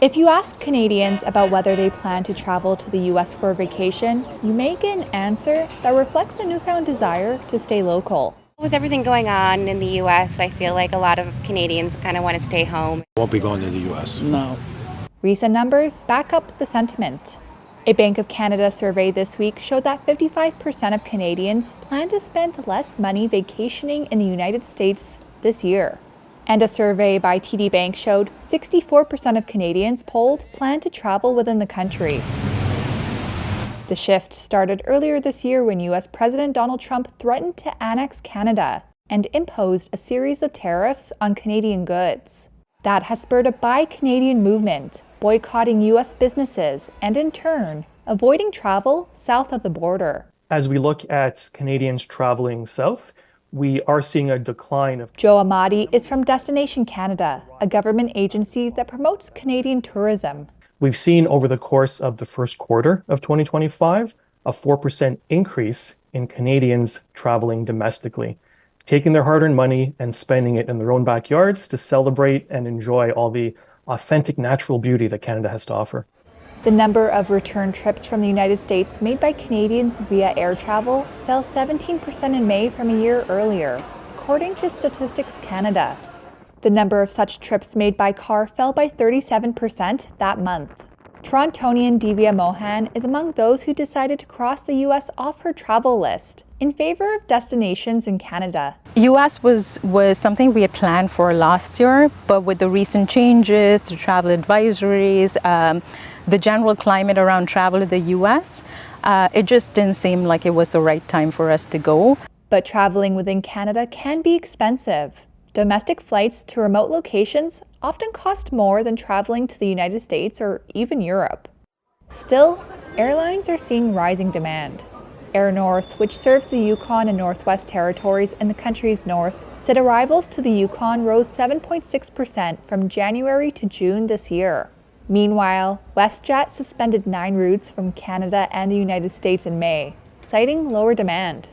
If you ask Canadians about whether they plan to travel to the U.S. for a vacation, you may get an answer that reflects a newfound desire to stay local. With everything going on in the U.S., I feel like a lot of Canadians kind of want to stay home. Won't be going to the U.S. No. Recent numbers back up the sentiment. A Bank of Canada survey this week showed that 55% of Canadians plan to spend less money vacationing in the United States this year. And a survey by TD Bank showed 64% of Canadians polled plan to travel within the country. The shift started earlier this year when U.S. President Donald Trump threatened to annex Canada and imposed a series of tariffs on Canadian goods. That has spurred a Buy Canadian movement, boycotting U.S. businesses and, in turn, avoiding travel south of the border. As we look at Canadians traveling south, we are seeing a decline of. Joe Amati is from Destination Canada, a government agency that promotes Canadian tourism. We've seen over the course of the first quarter of 2025 a 4% increase in Canadians traveling domestically, taking their hard-earned money and spending it in their own backyards to celebrate and enjoy all the authentic natural beauty that Canada has to offer. The number of return trips from the United States made by Canadians via air travel fell 17% in May from a year earlier, according to Statistics Canada. The number of such trips made by car fell by 37% that month. Torontonian Divya Mohan is among those who decided to cross the U.S. off her travel list in favor of destinations in Canada. U.S. was something we had planned for last year, but with the recent changes, the travel advisories, the general climate around travel to the U.S., it just didn't seem like it was the right time for us to go. But traveling within Canada can be expensive. Domestic flights to remote locations often cost more than traveling to the United States or even Europe. Still, airlines are seeing rising demand. Air North, which serves the Yukon and Northwest Territories in the country's north, said arrivals to the Yukon rose 7.6% from January to June this year. Meanwhile, WestJet suspended 9 routes from Canada and the United States in May, citing lower demand.